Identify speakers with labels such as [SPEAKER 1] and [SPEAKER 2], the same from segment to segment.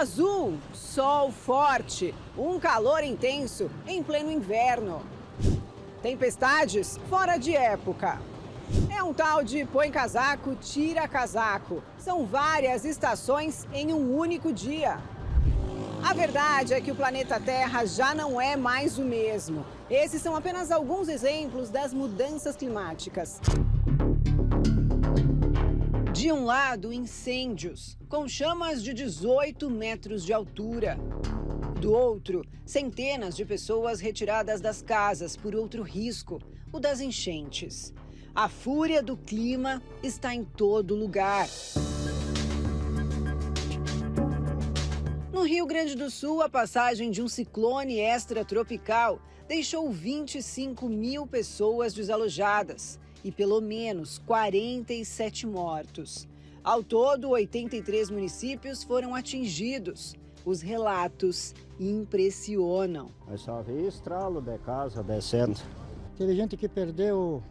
[SPEAKER 1] azul, sol forte, um calor intenso em pleno inverno. Tempestades fora de época. É um tal de põe casaco, tira casaco. São várias estações em um único dia. A verdade é que o planeta Terra já não é mais o mesmo. Esses são apenas alguns exemplos das mudanças climáticas. De um lado, incêndios, com chamas de 18 metros de altura. Do outro, centenas de pessoas retiradas das casas por outro risco, o das enchentes. A fúria do clima está em todo lugar. No Rio Grande do Sul, a passagem de um ciclone extratropical deixou 25 mil pessoas desalojadas e pelo menos 47 mortos. Ao todo, 83 municípios foram atingidos. Os relatos impressionam.
[SPEAKER 2] Eu só vi estralo de casa descendo.
[SPEAKER 3] Teve gente que perdeu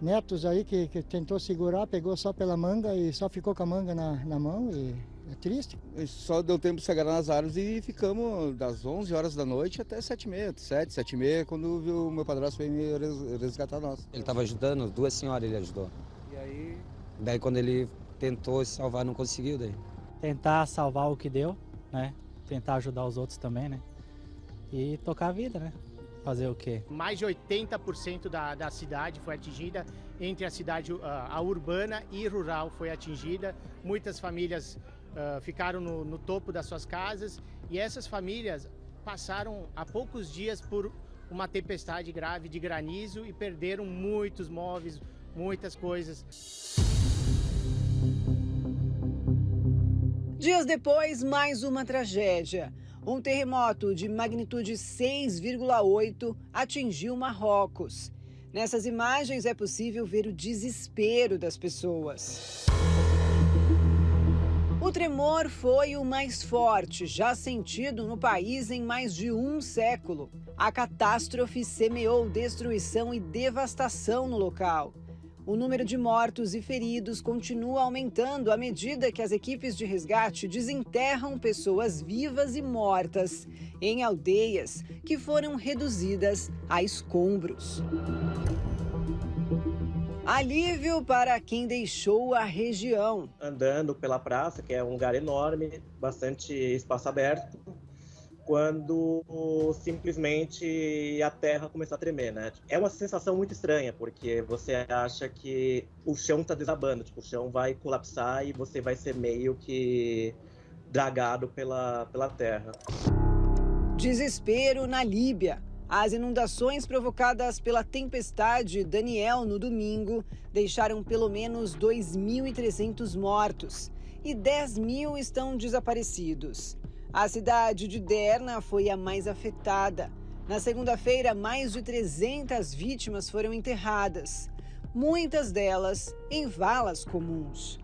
[SPEAKER 3] netos aí que tentou segurar, pegou só pela manga e só ficou com a manga na mão e é triste.
[SPEAKER 4] Só deu tempo de se agarrar nas árvores e ficamos das 11 horas da noite até 7h30, quando viu meu padrasto veio me resgatar nós.
[SPEAKER 5] Ele estava ajudando, 2 senhoras ele ajudou.
[SPEAKER 4] E aí?
[SPEAKER 5] Daí quando ele tentou se salvar, não conseguiu daí.
[SPEAKER 6] Tentar salvar o que deu, né? Tentar ajudar os outros também, né? E tocar a vida, né? Fazer o quê?
[SPEAKER 7] Mais de 80% da cidade foi atingida, entre a cidade a urbana e rural foi atingida. Muitas famílias ficaram no topo das suas casas e essas famílias passaram há poucos dias por uma tempestade grave de granizo e perderam muitos móveis, muitas coisas.
[SPEAKER 1] Dias depois, mais uma tragédia. Um terremoto de magnitude 6,8 atingiu Marrocos. Nessas imagens é possível ver o desespero das pessoas. O tremor foi o mais forte já sentido no país em mais de um século. A catástrofe semeou destruição e devastação no local. O número de mortos e feridos continua aumentando à medida que as equipes de resgate desenterram pessoas vivas e mortas em aldeias que foram reduzidas a escombros. Alívio para quem deixou a região.
[SPEAKER 8] Andando pela praça, que é um lugar enorme, bastante espaço aberto, quando simplesmente a terra começou a tremer, né? É uma sensação muito estranha, porque você acha que o chão está desabando, tipo, o chão vai colapsar e você vai ser meio que dragado pela terra.
[SPEAKER 1] Desespero na Líbia. As inundações provocadas pela tempestade Daniel no domingo deixaram pelo menos 2.300 mortos e 10 mil estão desaparecidos. A cidade de Derna foi a mais afetada. Na segunda-feira, mais de 300 vítimas foram enterradas, muitas delas em valas comuns.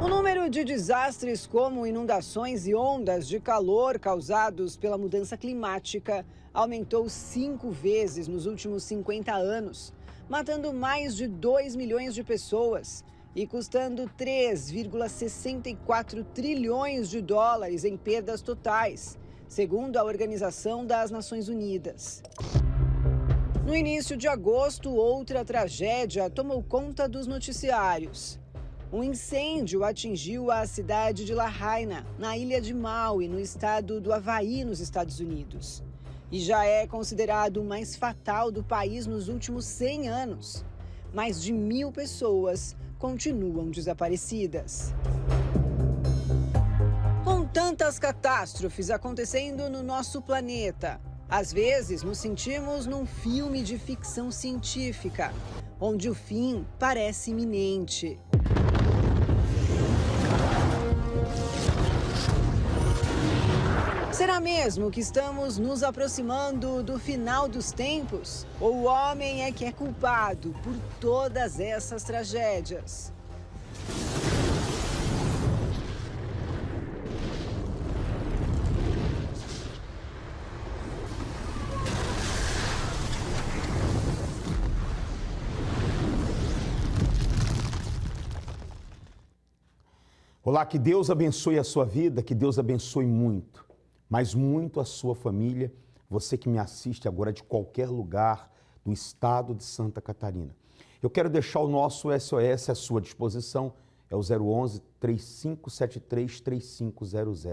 [SPEAKER 1] O número de desastres como inundações e ondas de calor causados pela mudança climática aumentou 5 vezes nos últimos 50 anos, matando mais de 2 milhões de pessoas e custando 3,64 trilhões de dólares em perdas totais, segundo a Organização das Nações Unidas. No início de agosto, outra tragédia tomou conta dos noticiários. Um incêndio atingiu a cidade de Lahaina, na ilha de Maui, no estado do Havaí, nos Estados Unidos. E já é considerado o mais fatal do país nos últimos 100 anos. Mais de 1.000 pessoas continuam desaparecidas. Com tantas catástrofes acontecendo no nosso planeta, às vezes nos sentimos num filme de ficção científica, onde o fim parece iminente. Será mesmo que estamos nos aproximando do final dos tempos? Ou o homem é que é culpado por todas essas tragédias?
[SPEAKER 9] Olá, que Deus abençoe a sua vida, que Deus abençoe muito, mas muito a sua família, você que me assiste agora de qualquer lugar do estado de Santa Catarina. Eu quero deixar o nosso SOS à sua disposição, é o 011 3573 3500.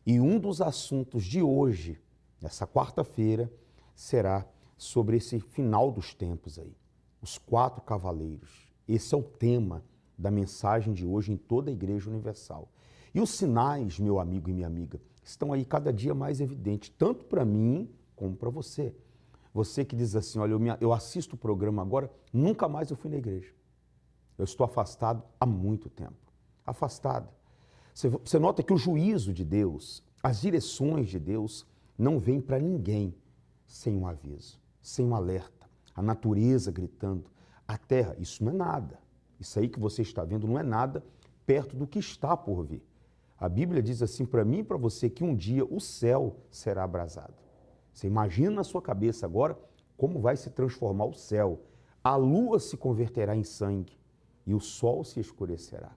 [SPEAKER 9] E um dos assuntos de hoje, nessa quarta-feira, será sobre esse final dos tempos aí, os 4 cavaleiros. Esse é o tema da mensagem de hoje em toda a Igreja Universal. E os sinais, meu amigo e minha amiga, estão aí cada dia mais evidentes, tanto para mim como para você. Você que diz assim, olha, eu assisto o programa agora, nunca mais eu fui na igreja. Eu estou afastado há muito tempo. Afastado. Você nota que o juízo de Deus, as direções de Deus, não vêm para ninguém sem um aviso, sem um alerta. A natureza gritando, a terra, isso não é nada. Isso aí que você está vendo não é nada perto do que está por vir. A Bíblia diz assim para mim e para você que um dia o céu será abrasado. Você imagina na sua cabeça agora como vai se transformar o céu. A lua se converterá em sangue e o sol se escurecerá.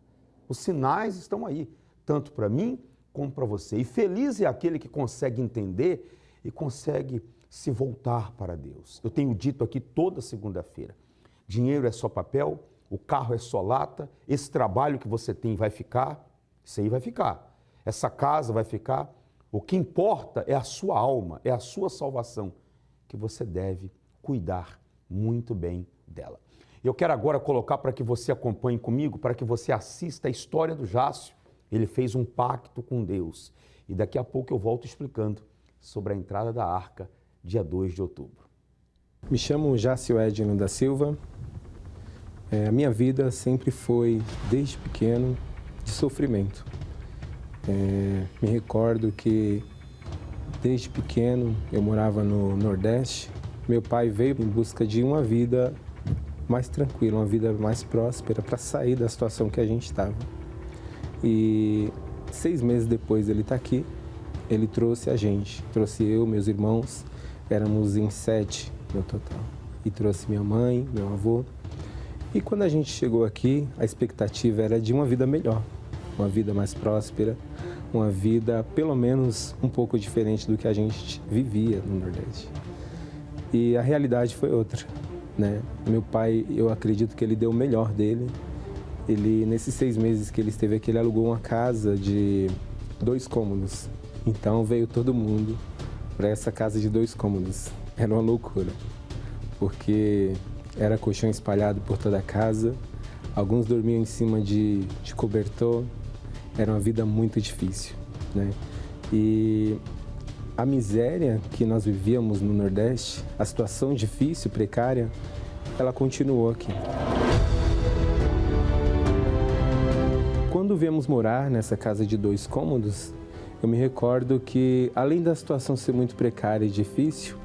[SPEAKER 9] Os sinais estão aí, tanto para mim como para você. E feliz é aquele que consegue entender e consegue se voltar para Deus. Eu tenho dito aqui toda segunda-feira, dinheiro é só papel, o carro é só lata, esse trabalho que você tem vai ficar, isso aí vai ficar. Essa casa vai ficar. O que importa é a sua alma, é a sua salvação, que você deve cuidar muito bem dela. Eu quero agora colocar para que você acompanhe comigo, para que você assista a história do Jácio. Ele fez um pacto com Deus. E daqui a pouco eu volto explicando sobre a entrada da arca, dia 2 de outubro.
[SPEAKER 10] Me chamo Jácio Edno da Silva. A minha vida sempre foi, desde pequeno, de sofrimento. Me recordo que, desde pequeno, eu morava no Nordeste. Meu pai veio em busca de uma vida mais tranquila, uma vida mais próspera, para sair da situação que a gente estava. E 6 meses depois ele está aqui, ele trouxe a gente, trouxe eu, meus irmãos, éramos em 7 no total. E trouxe minha mãe, meu avô. E quando a gente chegou aqui, a expectativa era de uma vida melhor, uma vida mais próspera, uma vida pelo menos um pouco diferente do que a gente vivia no Nordeste. E a realidade foi outra, né? Meu pai, eu acredito que ele deu o melhor dele. Ele, nesses 6 meses que ele esteve aqui, ele alugou uma casa de 2 cômodos. Então veio todo mundo para essa casa de 2 cômodos. Era uma loucura, porque era colchão espalhado por toda a casa, alguns dormiam em cima de cobertor, era uma vida muito difícil, né? E a miséria que nós vivíamos no Nordeste, a situação difícil, precária, ela continuou aqui. Quando viemos morar nessa casa de 2 cômodos, eu me recordo que, além da situação ser muito precária e difícil,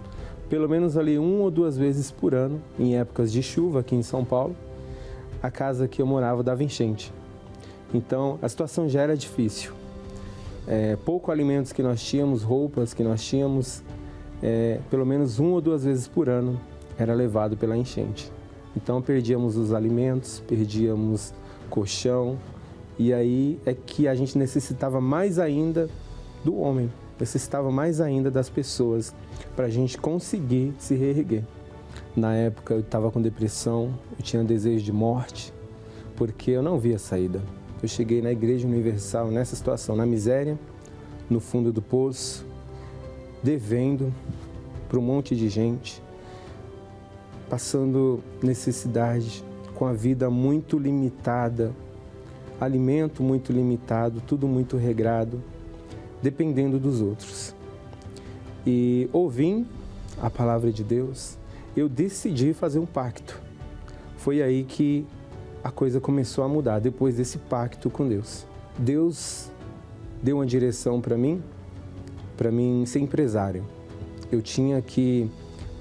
[SPEAKER 10] pelo menos ali 1 ou 2 vezes por ano, em épocas de chuva aqui em São Paulo, a casa que eu morava dava enchente. Então, a situação já era difícil. Pouco alimentos que nós tínhamos, roupas que nós tínhamos, pelo menos 1 ou 2 vezes por ano era levado pela enchente. Então, perdíamos os alimentos, perdíamos colchão, e aí é que a gente necessitava mais ainda do homem, necessitava mais ainda das pessoas para a gente conseguir se reerguer. Na época eu estava com depressão, eu tinha desejo de morte, porque eu não via saída. Eu cheguei na Igreja Universal nessa situação, na miséria, no fundo do poço, devendo para um monte de gente, passando necessidade, com a vida muito limitada, alimento muito limitado, tudo muito regrado, dependendo dos outros. E ouvindo a palavra de Deus, eu decidi fazer um pacto. Foi aí que a coisa começou a mudar, depois desse pacto com Deus. Deus deu uma direção para mim ser empresário. Eu tinha que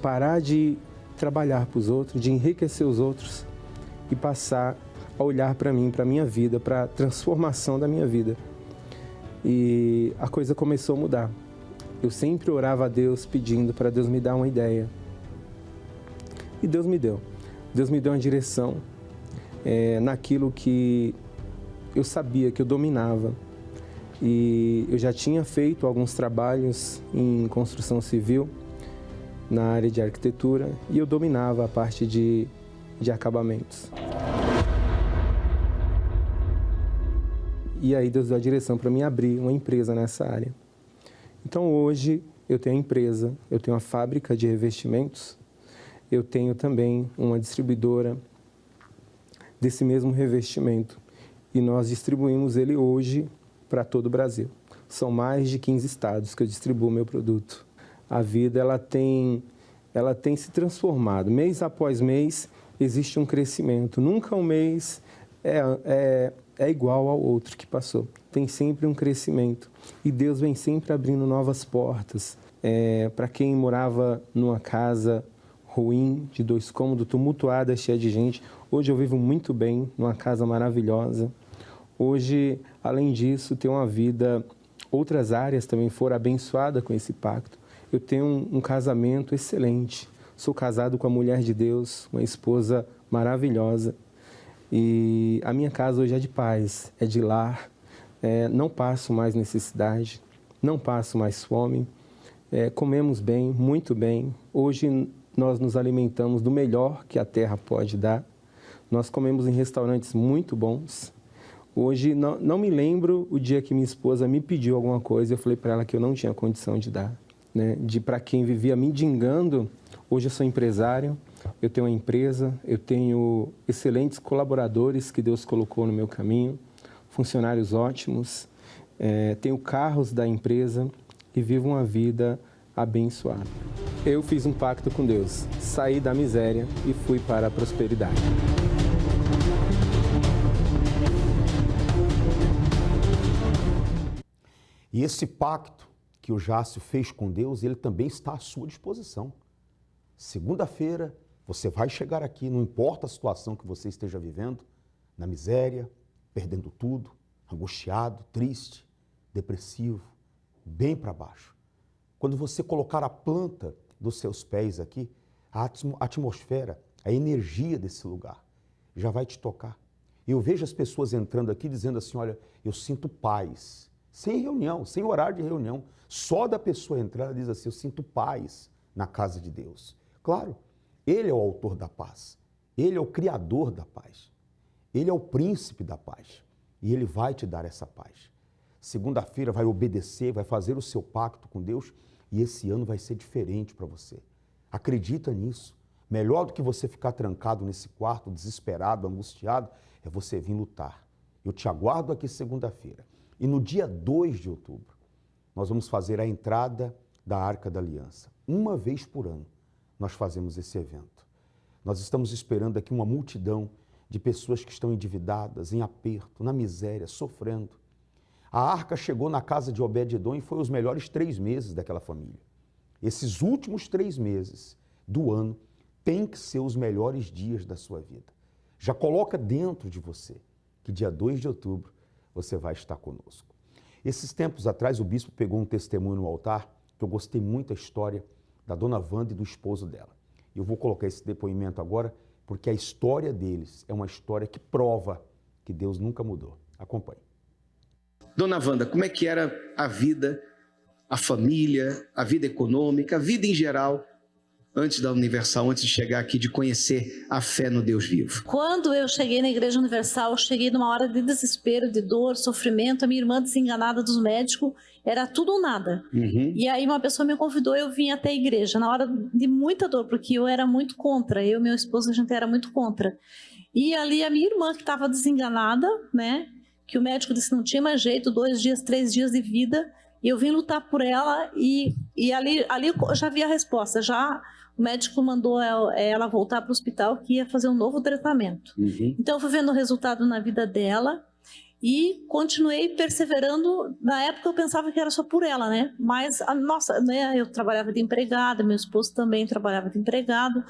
[SPEAKER 10] parar de trabalhar para os outros, de enriquecer os outros e passar a olhar para mim, para a minha vida, para a transformação da minha vida. E a coisa começou a mudar. Eu sempre orava a Deus pedindo para Deus me dar uma ideia. E Deus me deu. Deus me deu uma direção naquilo que eu sabia que eu dominava. E eu já tinha feito alguns trabalhos em construção civil, na área de arquitetura, e eu dominava a parte de acabamentos. E aí Deus deu a direção para mim abrir uma empresa nessa área. Então hoje eu tenho a empresa, eu tenho uma fábrica de revestimentos, eu tenho também uma distribuidora desse mesmo revestimento. E nós distribuímos ele hoje para todo o Brasil. São mais de 15 estados que eu distribuo o meu produto. A vida ela tem se transformado. Mês após mês existe um crescimento. Nunca um mês é igual ao outro que passou. Tem sempre um crescimento. E Deus vem sempre abrindo novas portas. Para quem morava numa casa ruim, de 2 cômodos, tumultuada, cheia de gente, hoje eu vivo muito bem, numa casa maravilhosa. Hoje, além disso, tenho uma vida, outras áreas também foram abençoadas com esse pacto. Eu tenho um casamento excelente. Sou casado com a mulher de Deus, uma esposa maravilhosa. E a minha casa hoje é de paz, é de lar. Não passo mais necessidade, não passo mais fome. Comemos bem, muito bem. Hoje nós nos alimentamos do melhor que a terra pode dar. Nós comemos em restaurantes muito bons. Hoje não me lembro o dia que minha esposa me pediu alguma coisa e eu falei para ela que eu não tinha condição de dar. Né? Para quem vivia mendigando, hoje eu sou empresário, eu tenho uma empresa, eu tenho excelentes colaboradores que Deus colocou no meu caminho, funcionários ótimos, tenho carros da empresa e vivo uma vida abençoada. Eu fiz um pacto com Deus, saí da miséria e fui para a prosperidade.
[SPEAKER 9] E esse pacto que o Jácio fez com Deus, ele também está à sua disposição. Segunda-feira, você vai chegar aqui, não importa a situação que você esteja vivendo, na miséria, perdendo tudo, angustiado, triste, depressivo, bem para baixo. Quando você colocar a planta dos seus pés aqui, a atmosfera, a energia desse lugar já vai te tocar. Eu vejo as pessoas entrando aqui dizendo assim, olha, eu sinto paz. Sem reunião, sem horário de reunião. Só da pessoa entrar, ela diz assim, eu sinto paz na casa de Deus. Claro, Ele é o autor da paz. Ele é o criador da paz. Ele é o príncipe da paz. E Ele vai te dar essa paz. Segunda-feira vai obedecer, vai fazer o seu pacto com Deus e esse ano vai ser diferente para você. Acredita nisso. Melhor do que você ficar trancado nesse quarto, desesperado, angustiado, é você vir lutar. Eu te aguardo aqui segunda-feira. E no dia 2 de outubro, nós vamos fazer a entrada da Arca da Aliança. Uma vez por ano, nós fazemos esse evento. Nós estamos esperando aqui uma multidão de pessoas que estão endividadas, em aperto, na miséria, sofrendo. A arca chegou na casa de Obed-Edom e foi os melhores 3 meses daquela família. Esses últimos 3 meses do ano têm que ser os melhores dias da sua vida. Já coloca dentro de você que dia 2 de outubro você vai estar conosco. Esses tempos atrás, o bispo pegou um testemunho no altar, que eu gostei muito da história da dona Wanda e do esposo dela. Eu vou colocar esse depoimento agora, porque a história deles é uma história que prova que Deus nunca mudou. Acompanhe.
[SPEAKER 11] Dona Wanda, como é que era a vida, a família, a vida econômica, a vida em geral, antes da Universal, antes de chegar aqui, de conhecer a fé no Deus vivo?
[SPEAKER 12] Quando eu cheguei na Igreja Universal, eu cheguei numa hora de desespero, de dor, sofrimento. A minha irmã desenganada dos médicos, era tudo ou nada. E aí uma pessoa me convidou, eu vim até a igreja, na hora de muita dor, porque eu era muito contra, eu e meu esposo, a gente era muito contra. E ali a minha irmã, que estava desenganada, né, que o médico disse que não tinha mais jeito, 2 dias, 3 dias de vida, e eu vim lutar por ela, e ali eu já vi a resposta, o médico mandou ela voltar para o hospital, que ia fazer um novo tratamento. Então eu fui vendo o resultado na vida dela, e continuei perseverando. Na época eu pensava que era só por ela, né? Mas, eu trabalhava de empregada, meu esposo também trabalhava de empregado.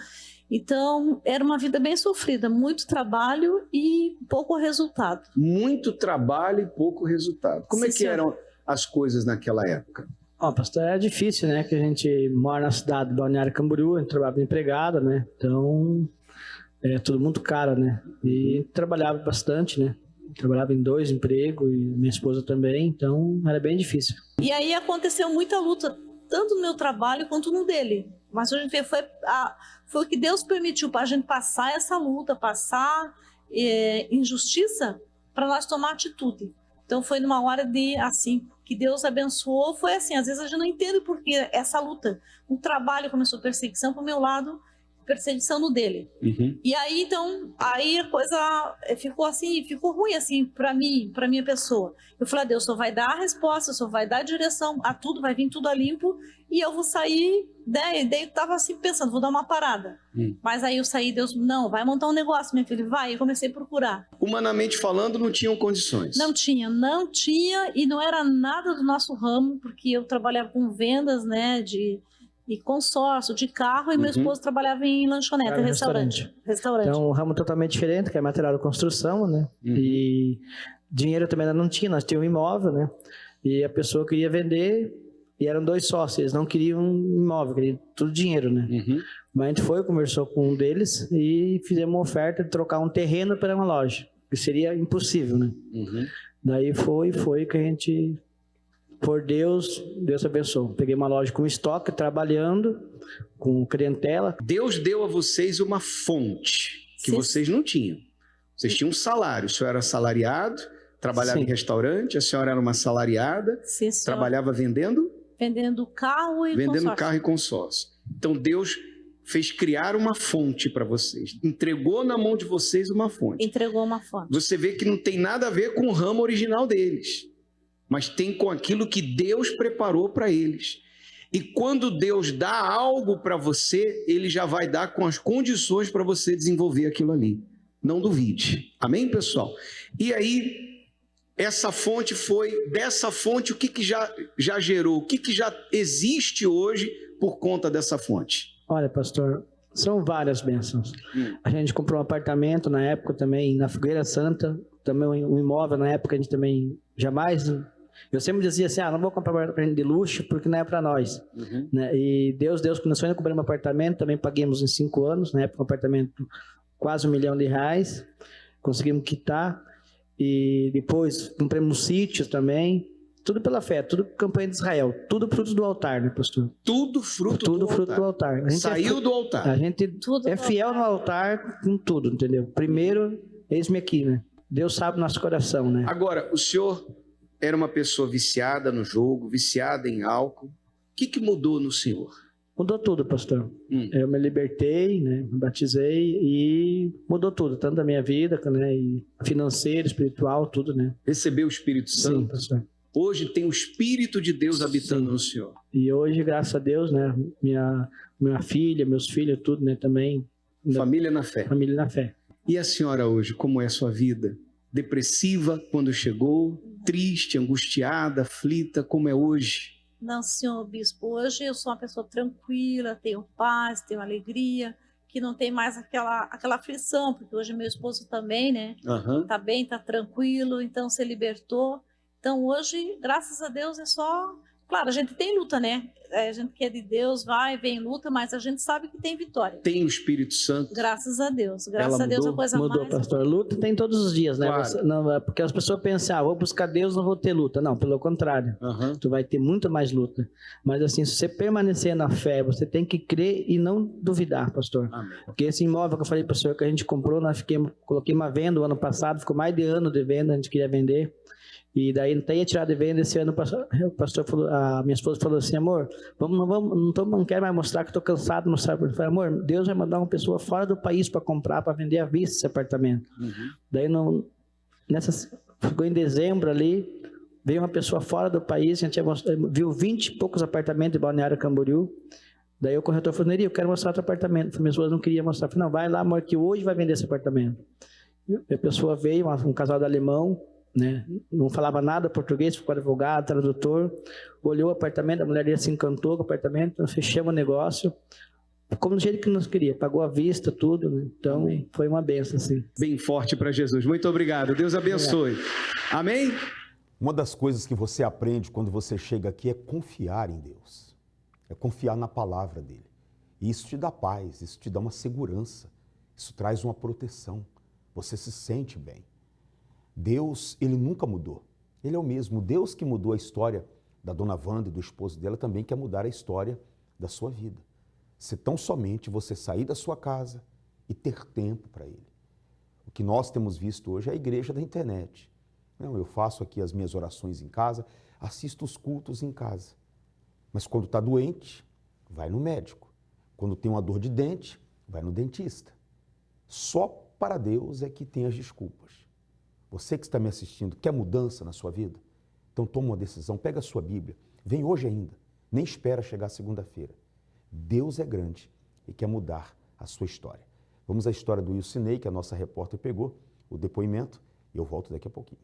[SPEAKER 12] Então, era uma vida bem sofrida, muito trabalho e pouco resultado.
[SPEAKER 11] Muito trabalho e pouco resultado. Como é que eram as coisas naquela época?
[SPEAKER 13] Pastor, é difícil, né? Que a gente mora na cidade de Balneário Camboriú, a gente trabalhava de empregada, né? Então, é tudo muito caro, né? E trabalhava bastante, né? trabalhava em 2 empregos e minha esposa também, então era bem difícil.
[SPEAKER 12] E aí aconteceu muita luta, tanto no meu trabalho quanto no dele. Mas a gente vê, foi o que Deus permitiu para a gente passar essa luta, passar injustiça, para nós tomar atitude. Então foi numa hora de, assim, que Deus abençoou, foi assim, às vezes a gente não entende por que essa luta. No trabalho começou perseguição pro meu lado, perseguição no dele. E aí, então, aí a coisa ficou assim, ficou ruim assim para mim, para minha pessoa. Eu falei, Deus só vai dar a resposta, só vai dar a direção a tudo, vai vir tudo a limpo e eu vou sair, né? E daí eu tava assim pensando, vou dar uma parada. Mas aí eu saí, Deus, não, vai montar um negócio, minha filha, vai. Eu comecei a procurar.
[SPEAKER 11] Humanamente falando, não tinham condições.
[SPEAKER 12] Não tinha e não era nada do nosso ramo, porque eu trabalhava com vendas, né, de consórcio, de carro, e meu esposo trabalhava em lanchonete, restaurante.
[SPEAKER 13] Então, um ramo totalmente diferente, que é material de construção, né? E dinheiro também ainda não tinha, nós tínhamos um imóvel, né? E a pessoa queria vender, e eram 2 sócios, eles não queriam um imóvel, queriam tudo dinheiro, né? Mas a gente foi, conversou com um deles e fizemos uma oferta de trocar um terreno para uma loja, que seria impossível, né? Daí foi que a gente... Por Deus abençoou. Peguei uma loja com estoque, trabalhando, com clientela.
[SPEAKER 11] Deus deu a vocês uma fonte que vocês não tinham. Vocês tinham um salário. O senhor era assalariado, trabalhava em restaurante, a senhora era uma assalariada, trabalhava vendendo?
[SPEAKER 12] Vendendo carro e
[SPEAKER 11] consórcio. Então Deus fez criar uma fonte para vocês. Entregou na mão de vocês uma fonte.
[SPEAKER 12] Entregou uma fonte.
[SPEAKER 11] Você vê que não tem nada a ver com o ramo original deles, mas tem com aquilo que Deus preparou para eles. E quando Deus dá algo para você, Ele já vai dar com as condições para você desenvolver aquilo ali. Não duvide. Amém, pessoal? E aí, essa fonte dessa fonte, o que já gerou? O que já existe hoje por conta dessa fonte?
[SPEAKER 13] Olha, pastor, são várias bênçãos. A gente comprou um apartamento na época também, na Fogueira Santa, também um imóvel na época, a gente também jamais... Eu sempre dizia assim, não vou comprar um apartamento de luxo porque não é para nós. Né? E Deus começou a comprar um apartamento, também paguemos em 5 anos, na época um apartamento quase R$1 milhão, conseguimos quitar, e depois compramos sítios também, tudo pela fé, tudo campanha de Israel, tudo fruto do altar, né, pastor?
[SPEAKER 11] Tudo fruto do altar.
[SPEAKER 13] A gente
[SPEAKER 11] saiu do altar.
[SPEAKER 13] A gente é fiel no altar com tudo, entendeu? Primeiro, eis-me aqui, né? Deus sabe o nosso coração, né?
[SPEAKER 11] Agora, o senhor era uma pessoa viciada no jogo, viciada em álcool. O que mudou no senhor?
[SPEAKER 13] Mudou tudo, pastor. Eu me libertei, né? Me batizei e mudou tudo, tanto a minha vida, né? E financeiro, espiritual, tudo, né?
[SPEAKER 11] Recebeu o Espírito Santo?
[SPEAKER 13] Sim, pastor.
[SPEAKER 11] Hoje tem o Espírito de Deus habitando no senhor.
[SPEAKER 13] E hoje, graças a Deus, né? Minha filha, meus filhos, tudo, né? Também.
[SPEAKER 11] Família na fé.
[SPEAKER 13] Família na fé.
[SPEAKER 11] E a senhora hoje, como é a sua vida? Depressiva quando chegou? Triste, angustiada, aflita, como é hoje?
[SPEAKER 12] Não, senhor bispo, hoje eu sou uma pessoa tranquila, tenho paz, tenho alegria, que não tem mais aquela aflição, porque hoje meu esposo também, né? Tá bem, tá tranquilo, então se libertou. Então hoje, graças a Deus, é só... Claro, a gente tem luta, né? A gente que é de Deus, vem luta, mas a gente sabe que tem vitória.
[SPEAKER 11] Tem o Espírito Santo.
[SPEAKER 12] Graças a Deus. Graças a Deus é a coisa
[SPEAKER 13] mudou,
[SPEAKER 12] mais...
[SPEAKER 13] pastor. Luta tem todos os dias, né?
[SPEAKER 11] Claro.
[SPEAKER 13] Não, porque as pessoas pensam, vou buscar Deus, não vou ter luta. Não, pelo contrário. Tu vai ter muito mais luta. Mas assim, se você permanecer na fé, você tem que crer e não duvidar, pastor.
[SPEAKER 11] Amém.
[SPEAKER 13] Porque esse imóvel que eu falei para o senhor que a gente comprou, coloquei uma venda o ano passado, ficou mais de ano de venda, a gente queria vender. E daí não ia tirar de venda esse ano. O pastor falou, a minha esposa falou assim, amor, não quero mais mostrar que estou cansado de mostrar. Eu falei, amor, Deus vai mandar uma pessoa fora do país para comprar, para vender à vista esse apartamento. Daí ficou em dezembro ali, veio uma pessoa fora do país, a gente viu 20 e poucos apartamentos de Balneário Camboriú. Daí o corretor falou, Neri, eu quero mostrar outro apartamento. Minha esposa não queria mostrar. Eu falei, não, vai lá, amor, que hoje vai vender esse apartamento. E a pessoa veio, um casal de alemão, né? Não falava nada português, ficou advogado, tradutor, olhou o apartamento, a mulher dele se encantou com o apartamento, nós fechamos o negócio, como do jeito que nós queríamos, pagou à vista tudo, né? Então foi uma benção assim.
[SPEAKER 11] Bem forte para Jesus, muito obrigado, Deus abençoe. Amém?
[SPEAKER 9] Uma das coisas que você aprende quando você chega aqui é confiar em Deus, é confiar na palavra dele, e isso te dá paz, isso te dá uma segurança, isso traz uma proteção, você se sente bem. Deus, ele nunca mudou. Ele é o mesmo. O Deus que mudou a história da dona Wanda e do esposo dela também quer mudar a história da sua vida. Se tão somente você sair da sua casa e ter tempo para ele. O que nós temos visto hoje é a igreja da internet. Não, eu faço aqui as minhas orações em casa, assisto os cultos em casa. Mas quando está doente, vai no médico. Quando tem uma dor de dente, vai no dentista. Só para Deus é que tem as desculpas. Você que está me assistindo, quer mudança na sua vida? Então toma uma decisão, pega a sua Bíblia, vem hoje ainda, nem espera chegar segunda-feira. Deus é grande e quer mudar a sua história. Vamos à história do Wilsinei, que a nossa repórter pegou, o depoimento, e eu volto daqui a pouquinho.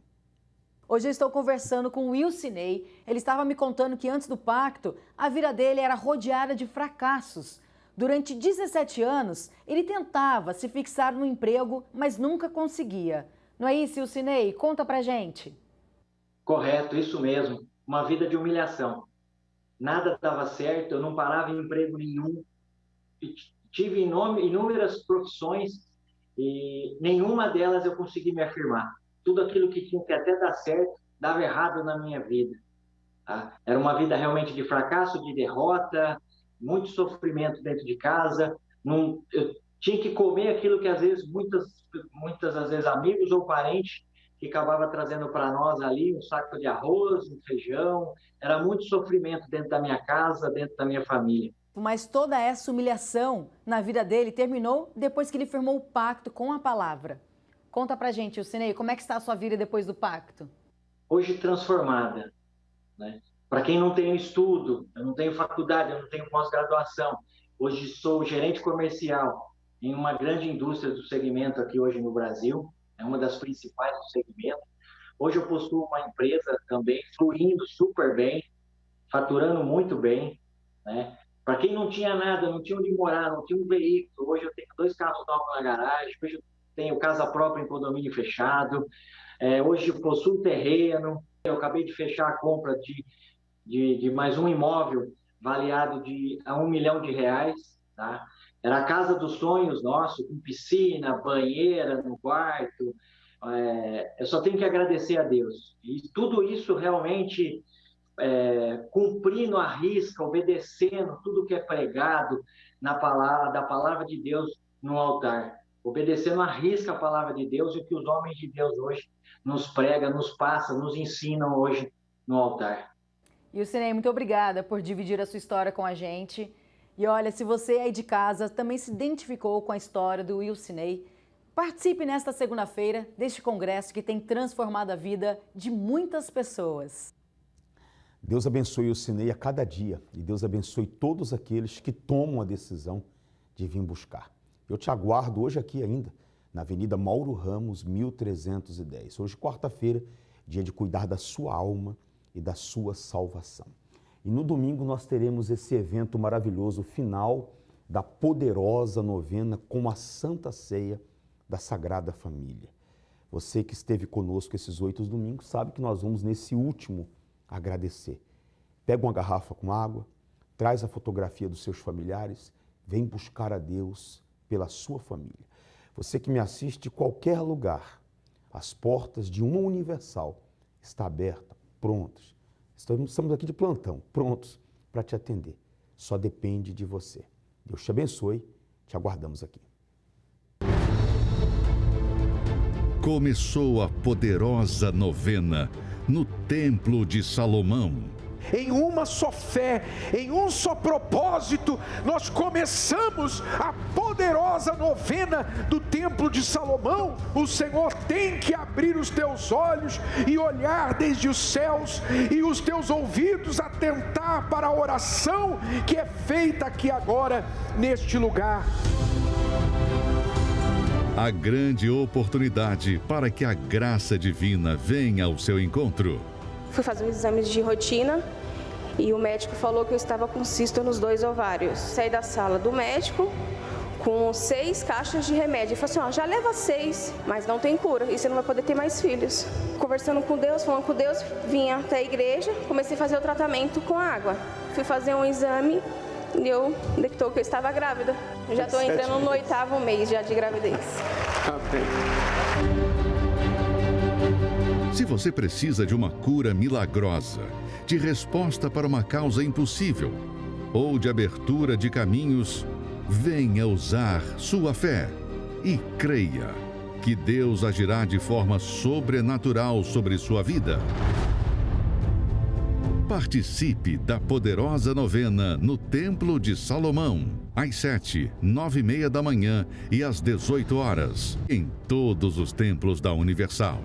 [SPEAKER 14] Hoje eu estou conversando com o Wilsinei. Ele estava me contando que antes do pacto, a vida dele era rodeada de fracassos. Durante 17 anos, ele tentava se fixar no emprego, mas nunca conseguia. Não é isso, Wilsinei? Conta pra gente.
[SPEAKER 15] Correto, isso mesmo. Uma vida de humilhação. Nada dava certo, eu não parava em emprego nenhum. Tive inúmeras profissões e nenhuma delas eu consegui me afirmar. Tudo aquilo que tinha que até dar certo, dava errado na minha vida. Tá? Era uma vida realmente de fracasso, de derrota, muito sofrimento dentro de casa. Eu tinha que comer aquilo que às vezes, muitas às vezes amigos ou parentes que acabava trazendo para nós ali um saco de arroz, um feijão. Era muito sofrimento dentro da minha casa, dentro da minha família.
[SPEAKER 14] Mas toda essa humilhação na vida dele terminou depois que ele firmou o pacto com a palavra. Conta pra gente, Wilsinei, como é que está a sua vida depois do pacto?
[SPEAKER 15] Hoje transformada, né? Para quem não tem estudo, eu não tenho faculdade, eu não tenho pós-graduação. Hoje sou gerente comercial em uma grande indústria do segmento aqui hoje no Brasil. É uma das principais do segmento. Hoje eu possuo uma empresa também fluindo super bem, faturando muito bem, né? Para quem não tinha nada, não tinha onde morar, não tinha um veículo, hoje eu tenho 2 carros novos na garagem, hoje eu tenho casa própria em condomínio fechado, hoje eu possuo terreno, eu acabei de fechar a compra de mais um imóvel avaliado a R$1 milhão, tá? Era a casa dos sonhos nosso, com piscina, banheira no quarto. Eu só tenho que agradecer a Deus. E tudo isso realmente cumprindo a risca, obedecendo tudo que é pregado da palavra de Deus no altar. Obedecendo a risca a palavra de Deus e o que os homens de Deus hoje nos pregam, nos passam, nos ensinam hoje no altar.
[SPEAKER 14] Wilsinei, muito obrigada por dividir a sua história com a gente. E olha, se você aí de casa também se identificou com a história do Wilsinei, participe nesta segunda-feira deste congresso que tem transformado a vida de muitas pessoas.
[SPEAKER 9] Deus abençoe o Wilsinei a cada dia e Deus abençoe todos aqueles que tomam a decisão de vir buscar. Eu te aguardo hoje aqui ainda, na Avenida Mauro Ramos, 1310. Hoje, quarta-feira, dia de cuidar da sua alma e da sua salvação. E no domingo nós teremos esse evento maravilhoso, final da poderosa novena com a Santa Ceia da Sagrada Família. Você que esteve conosco esses 8 domingos sabe que nós vamos nesse último agradecer. Pega uma garrafa com água, traz a fotografia dos seus familiares, vem buscar a Deus pela sua família. Você que me assiste de qualquer lugar, as portas de uma Universal estão abertas, prontas. Estamos aqui de plantão, prontos para te atender. Só depende de você. Deus te abençoe, te aguardamos aqui.
[SPEAKER 16] Começou a poderosa novena no Templo de Salomão.
[SPEAKER 17] Em uma só fé, em um só propósito, nós começamos a poderosa novena do Templo de Salomão. O Senhor tem que abrir os teus olhos e olhar desde os céus e os teus ouvidos atentar para a oração que é feita aqui agora, neste lugar.
[SPEAKER 16] A grande oportunidade para que a graça divina venha ao seu encontro.
[SPEAKER 18] Fui fazer os exames de rotina e o médico falou que eu estava com cisto nos 2 ovários. Saí da sala do médico com 6 caixas de remédio. Ele falou assim, já leva 6, mas não tem cura e você não vai poder ter mais filhos. Conversando com Deus, falando com Deus, vim até a igreja, comecei a fazer o tratamento com água. Fui fazer um exame e eu detectou que eu estava grávida. Eu já estou entrando no 8º mês já de gravidez.
[SPEAKER 17] Amém.
[SPEAKER 16] Se você precisa de uma cura milagrosa, de resposta para uma causa impossível ou de abertura de caminhos, venha usar sua fé e creia que Deus agirá de forma sobrenatural sobre sua vida. Participe da poderosa novena no Templo de Salomão, às 7, 9h30 da manhã e às 18 horas, em todos os templos da Universal.